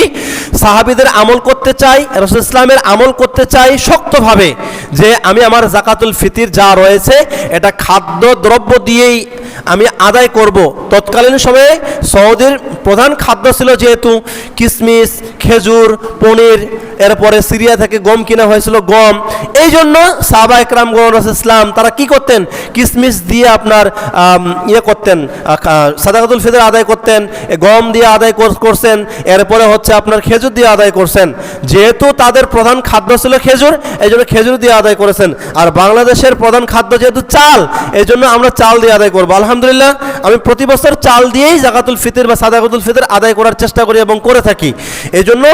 সাহাবীদের আমল করতে চাই, রাসূল ইসলামের আমল করতে চাই শক্তভাবে, যে আমি আমার যাকাতুল ফিতর যা রয়েছে এটা খাদ্য দ্রব্য দিয়েই আমি আদায় করব। তৎকালীন সময়ে সৌদির প্রধান খাদ্য ছিল যেহেতু কিশমিশ, খেজুর, পনির, এরপরে সিরিয়া থেকে গম কিনা হয়েছিল, গম। এই জন্য সাহাবা একরামগণ রাসূল ইসলাম তারা কি করতেন, কিশমিশ দিয়ে আপনার করতেন, সাদাকাতুল ফিতর আদায় করতেন, গম দিয়ে আদায় করছেন, এরপরে হচ্ছে আপনার খেজুর দিয়ে আদায় করছেন। যেহেতু তাদের প্রধান খাদ্য ছিল খেজুর, এই জন্য খেজুর দিয়ে আদায় করেছেন। আর বাংলাদেশের প্রধান খাদ্য যেহেতু চাল, এই জন্য আমরা চাল দিয়ে আদায় করবো। আলহামদুলিল্লাহ, আমি প্রতি বছর চাল দিয়েই যাকাতুল ফিতর বা সাদাকাতুল ফিতর আদায় করার চেষ্টা করি এবং করে থাকি। এই জন্য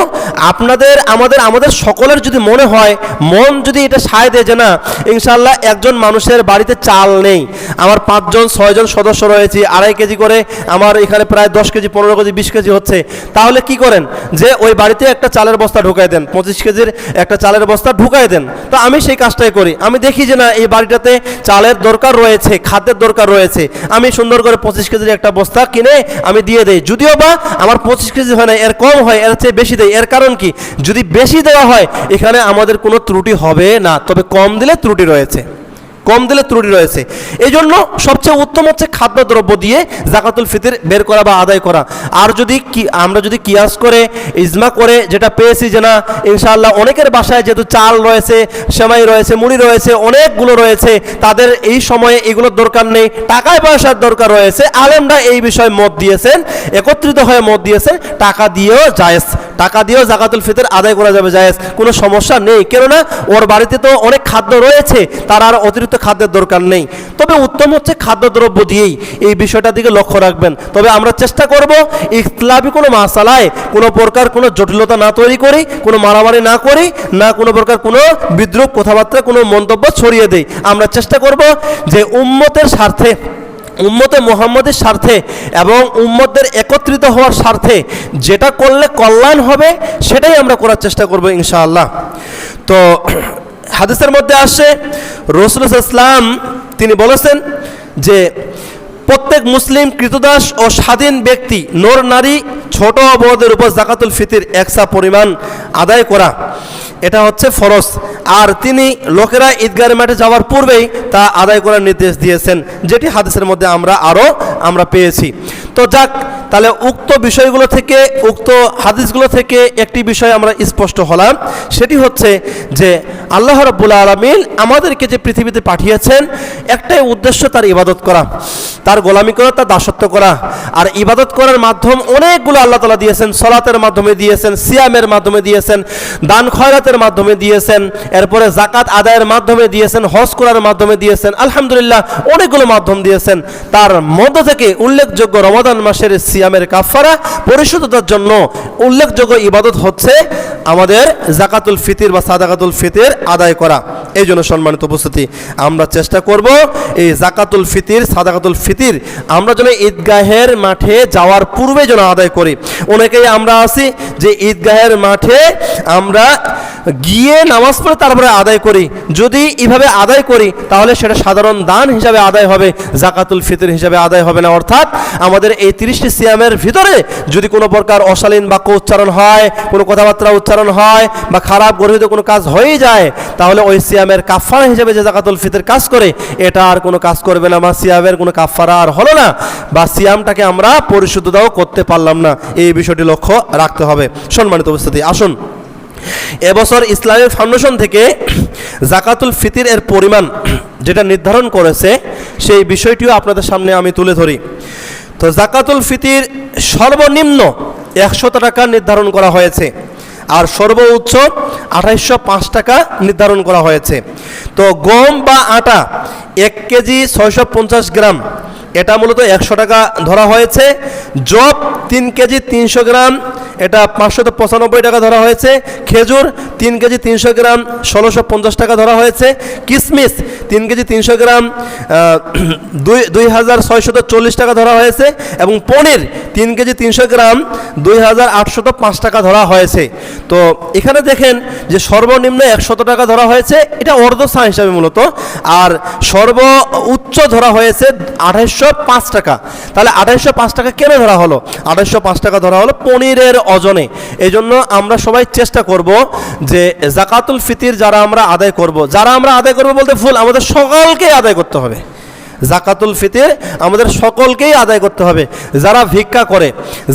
আমাদের সকলের যদি মনে হয়, মন যদি এটা সায় দেয় যে না ইনশাআল্লাহ একজন মানুষের বাড়িতে চাল নেই, আমার 5-6 জন সদস্য রয়েছে, 2.5 কেজি করে আমার এখানে প্রায় 10 কেজি, 15 কেজি, 20 কেজি হচ্ছে, তাহলে কি করেন যে ওই বাড়িতে একটা চালের বস্তা ঢুকাই দেন, 25 কেজির একটা চালের বস্তা ঢুকাই দেন। তো আমি সেই কাজটাই করি। আমি দেখি যে না এই বাড়িটাতে চালের দরকার রয়েছে, খাদ্যের দরকার রয়েছে, আমি সুন্দর করে 25 কেজির একটা বস্তা কিনে আমি দিয়ে দেই। যদিও বা আমার 25 কেজি হয় না, এর কম হয়, এর চেয়ে বেশি দেয়। এর কারণ কি, যদি বেশি দেওয়া হয় এখানে আমাদের কোনো ত্রুটি হবে না, তবে কম দিলে ত্রুটি রয়েছে। এই জন্য সবচেয়ে উত্তম হচ্ছে খাদ্যদ্রব্য দিয়ে যাকাতুল ফিতর বের করা বা আদায় করা। আর আমরা যদি কিয়াস করে, ইজমা করে যেটা পেয়েছি যে না ইনশাআল্লাহ অনেকের বাসায় যেহেতু চাল রয়েছে, সেমাই রয়েছে, মুড়ি রয়েছে, অনেকগুলো রয়েছে, তাদের এই সময়ে এগুলোর দরকার নেই, টাকায় পয়সার দরকার রয়েছে, আলেমরা এই বিষয়ে মত দিয়েছেন, একত্রিত হয়ে মত দিয়েছেন টাকা দিয়েও জায়েজ, টাকা দিয়েও জাকাতুল ফিতর আদায় করা যাবে, জায়েজ, কোনো সমস্যা নেই। কেননা ওর বাড়িতে তো অনেক খাদ্য রয়েছে, তার আর অতিরিক্ত খাদ্যের দরকার নেই। তবে উত্তম হচ্ছে খাদ্যদ্রব্য দিয়েই, এই বিষয়টার দিকে লক্ষ্য রাখবেন। তবে আমরা চেষ্টা করব ইখতিলাফি কোনো মাসালায় কোনো প্রকার কোনো জটিলতা না তৈরি করি, কোনো মারামারি না করি, না কোনো প্রকার কোনো বিদ্রুপ কথাবার্তা কোনো মন্তব্য ছড়িয়ে দেই। আমরা চেষ্টা করব যে উম্মতের স্বার্থে, উম্মতে মুহাম্মদের স্বার্থে এবং উম্মতদের একত্রিত হওয়ার স্বার্থে যেটা করলে কল্যাণ হবে সেটাই আমরা করার চেষ্টা করব ইনশাআল্লাহ। তো হাদিসের মধ্যে আসে রাসূলুল্লাহ সাল্লাল্লাহু আলাইহি ওয়াসাল্লাম তিনি বলেছেন যে প্রত্যেক মুসলিম কৃতদাস ও স্বাধীন ব্যক্তি নর নারী ছোট বড়দের উপর জাকাতুল ফিতর একসা পরিমাণ আদায় করা, এটা হচ্ছে ফরজ। আর তিনি লোকেরা ঈদগাহের মাঠে যাওয়ার পূর্বেই তা আদায় করার নির্দেশ দিয়েছেন, যেটি হাদিসের মধ্যে আমরা পেয়েছি। তো যাক, তাহলে উক্ত বিষয়গুলো থেকে, উক্ত হাদিসগুলো থেকে একটি বিষয় আমরা স্পষ্ট হলাম, সেটি হচ্ছে যে আল্লাহ রাব্বুল আলামিন আমাদেরকে যে পৃথিবীতে পাঠিয়েছেন একটাই উদ্দেশ্য, তার ইবাদত করা, তার গোলামি করা, তার দাসত্ব করা। আর ইবাদত করার মাধ্যম অনেকগুলো আল্লাহ তাআলা দিয়েছেন, সালাতের মাধ্যমে দিয়েছেন, সিয়ামের মাধ্যমে দিয়েছেন, দান খয়রাতের মাধ্যমে দিয়েছেন, এরপরে জাকাত আদায়ের মাধ্যমে দিয়েছেন, হজ করার মাধ্যমে দিয়েছেন, আলহামদুলিল্লাহ অনেকগুলো মাধ্যম দিয়েছেন। তার মধ্য থেকে উল্লেখযোগ্য রমাদান মাসের সিয়ামের কাফারা পরিশোধতার জন্য উল্লেখযোগ্য ইবাদত হচ্ছে আমাদের জাকাতুল ফিতর বা সাদাকাতুল ফিতর আদায় করা। এই জন্য সম্মানিত উপস্থিতি, আমরা চেষ্টা করব এই জাকাতুল ফিতর, সাদাকাতুল ফিতর আমরা যেন ঈদগাহের মাঠে যাওয়ার পূর্বে যেন আদায় করি। অনেকেই আমরা আছি যে ঈদগাহের মাঠে আমরা গিয়ে নামাজ পড়ে তারপরে আদায় করি। যদি এভাবে আদায় করি তাহলে সেটা সাধারণ দান হিসাবে আদায় হবে, জাকাতুল ফিতর হিসাবে আদায় হবে না। অর্থাৎ আমাদের এই 30টি সিয়ামের ভিতরে যদি কোনো প্রকার অশালীন বাক্য উচ্চারণ হয়, কোনো কথাবার্তা উচ্চারণ হয় বা খারাপ গর্হিত কোনো কাজ হয়ে যায়, তাহলে ওই সিয়ামের কাফারা হিসেবে যে জাকাতুল ফিতর কাজ করে এটা আর কোনো কাজ করবে না, বা সিয়ামের কোনো কাফারা আর হলো না, বা সিয়ামটাকে আমরা পরিশুদ্ধতাও করতে পারলাম না। এই বিষয়টি লক্ষ্য রাখতে হবে। সম্মানিত উপস্থিতি, আসুন এবছর ইসলামিক ফাউন্ডেশন থেকে জাকাতুল ফিতর এর পরিমাণ যেটা নির্ধারণ করেছে সেই বিষয়টিও আপনাদের সামনে আমি তুলে ধরি। তো জাকাতুল ফিতর সর্বনিম্ন 100 টাকা নির্ধারণ করা হয়েছে, আর সর্বোচ্চ 2805 টাকা নির্ধারণ করা হয়েছে। তো গম বা আটা 1 কেজি 650 গ্রাম, এটা মূলত 100 টাকা ধরা হয়েছে। জব 3 কেজি 300 গ্রাম, এটা 595 টাকা ধরা হয়েছে। খেজুর 3 কেজি 300 গ্রাম 1650 টাকা ধরা হয়েছে। কিশমিশ 3 কেজি 300 গ্রাম 2640 টাকা ধরা হয়েছে। এবং পনির 3 কেজি 300 গ্রাম 2805 টাকা ধরা হয়েছে। তো এখানে দেখেন যে সর্বনিম্ন 100 টাকা ধরা হয়েছে, এটা অর্ধসা হিসাবে মূলত, আর সর্বোচ্চ ধরা হয়েছে 2805 টাকা। তাহলে 2805 টাকা কেন ধরা হলো? 2805 টাকা ধরা হলো পনিরের ওজনে। এই জন্য আমরা সবাই চেষ্টা করব যে জাকাতুল ফিতর যারা আমরা আদায় করব বলতে ভুল, আমাদের সকলকেই আদায় করতে হবে। জাকাতুল ফিতর আমাদের সকলকেই আদায় করতে হবে। যারা ভিক্ষা করে,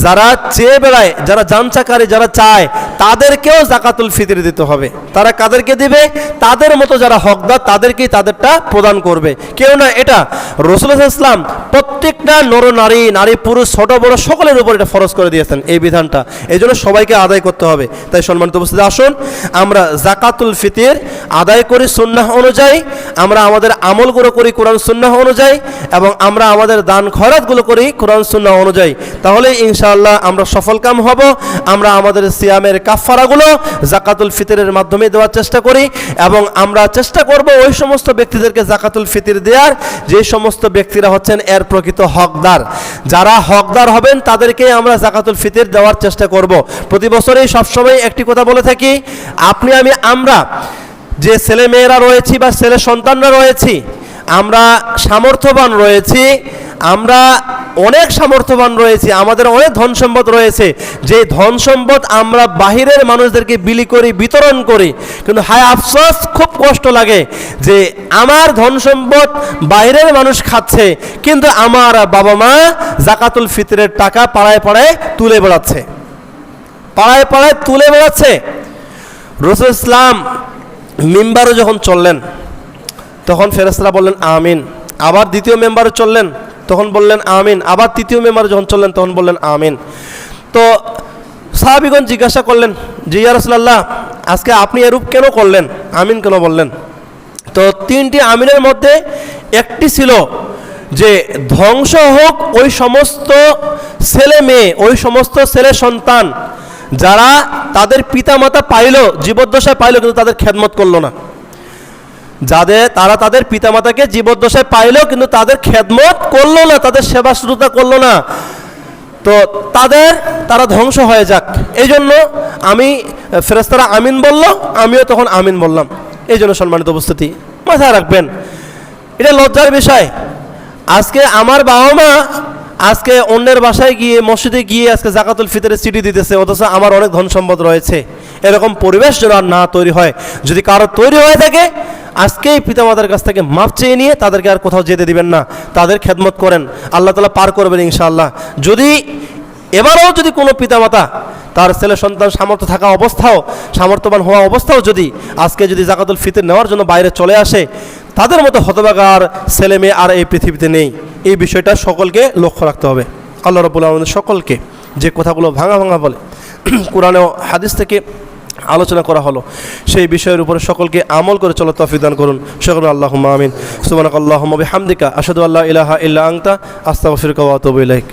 যারা চেয়ে বেড়ায়, যারা জানচাকারী, যারা চায়, তাদেরকেও জাকাতুল ফিতর দিতে হবে। তারা কাদেরকে দিবে? তাদের মতো যারা হকদার তাদেরকেই তাদেরটা প্রদান করবে, কেউ না। এটা রাসূলুল্লাহ সাল্লাল্লাহু আলাইহি ওয়াসাল্লাম প্রত্যেকটা নর নারী, নারী পুরুষ, ছোট বড় সকলের উপর এটা ফরজ করে দিয়েছেন এই বিধানটা। এই জন্য সবাইকে আদায় করতে হবে। তাই সম্মানিত উপস্থিতি, আসুন আমরা জাকাতুল ফিতর আদায় করি সুন্নাহ অনুযায়ী, আমরা আমাদের আমলগুলো করি কোরআন সুন্নাহ অনুযায়ী, এবং আমরা আমাদের দান খয়রাতগুলো করি কোরআন সুন্নাহ অনুযায়ী। তাহলে ইনশাআল্লাহ আমরা সফলকাম হব। আমরা আমাদের সিয়ামের কাফারাগুলো জাকাতুল ফিতরের মাধ্যমে দেওয়ার চেষ্টা করি, এবং আমরা চেষ্টা করব ওই সমস্ত ব্যক্তিদেরকে জাকাতুল ফিতর দেওয়ার যে সমস্ত ব্যক্তিরা হচ্ছেন এর প্রকৃত হকদার। যারা হকদার হবেন তাদেরকে আমরা জাকাতুল ফিতর দেওয়ার চেষ্টা করব। প্রতি বছরই সবসময় একটি কথা বলে থাকি, আমরা যে ছেলে মেয়েরা রয়েছি বা ছেলে সন্তানরা রয়েছি, আমরা সামর্থ্যবান রয়েছি, আমরা অনেক সামর্থ্যবান রয়েছি, আমাদের অনেক ধন সম্পদ রয়েছে। যে ধন সম্পদ আমরা বাহিরের মানুষদেরকে বিলি করি, বিতরণ করি, কিন্তু হায় আফসোস, খুব কষ্ট লাগে যে আমার ধন সম্পদ বাইরের মানুষ খাচ্ছে, কিন্তু আমার বাবা মা জাকাতুল ফিতরের টাকা পাড়ায় পাড়ায় তুলে বেড়াচ্ছে। রাসূল ইসলাম মিম্বারে যখন চললেন তখন ফেরেশতারা বললেন আমিন। আবার দ্বিতীয় মেম্বারে চললেন তখন বললেন আমিন। আবার তৃতীয় মেম্বারে যখন চললেন তখন বললেন আমিন। তো সাহাবীগণ জিজ্ঞাসা করলেন যে ইয়া রাসূলুল্লাহ, আজকে আপনি এরূপ কেন করলেন, আমিন কেন বললেন? তো তিনটি আমিনের মধ্যে একটি ছিল যে ধ্বংস হোক ওই সমস্ত ছেলে মেয়ে, ওই সমস্ত ছেলে সন্তান যারা তাদের পিতামাতা পাইল, জীবদ্দশায় পাইল কিন্তু তাদের খেদমত করলো না। তাদের পিতামাতাকে জীবদ্দশায় পাইল কিন্তু তাদের খেদমত করলো না, তাদের সেবা শুশ্রূষা করলো না, তো তারা ধ্বংস হয়ে যাক। এই জন্য ফেরেশতারা আমিন বলল, আমিও তখন আমিন বললাম। এই জন্য সম্মানিত উপস্থিতি, মাথায় রাখবেন, এটা লজ্জার বিষয়। আজকে আমার বাবা মা আজকে অন্যের বাসায় গিয়ে, মসজিদে গিয়ে আজকে জাকাতুল ফিতরের চিঠি দিতেছে, অথচ আমার অনেক ধন সম্পদ রয়েছে। এরকম পরিবেশ যেন আর না তৈরি হয়। যদি কারো তৈরি হয়ে থাকে, আজকেই পিতামাতার কাছ থেকে মাপ চেয়ে নিয়ে তাদেরকে আর কোথাও যেতে দিবেন না, তাদের খেদমত করেন, আল্লাহ তাআলা পার করবেন ইনশাআল্লাহ। এবারও যদি কোনো পিতামাতা তার ছেলে সন্তান সামর্থ্যবান হওয়া অবস্থাও যদি আজকে জাকাতুল ফিতর নেওয়ার জন্য বাইরে চলে আসে, তাদের মতো হতভাগার ছেলে মেয়ে আর এই পৃথিবীতে নেই। এই বিষয়টা সকলকে লক্ষ্য রাখতে হবে। আল্লাহ রাব্বুল আলামিন সকলকে যে কথাগুলো ভাঙা বলে কোরআন ও হাদিস থেকে আলোচনা করা হলো, সেই বিষয়ের উপরে সকলকে আমল করে চলার তৌফিক দান করুন। সকলে আল্লাহুম্মা আমিন। সুবহানাকাল্লাহুম্মা বিহামদিকা আশহাদু আল্লা ইলাহা ইল্লা আনতা আস্তাগফিরুকা ওয়া আতুবু ইলাইক।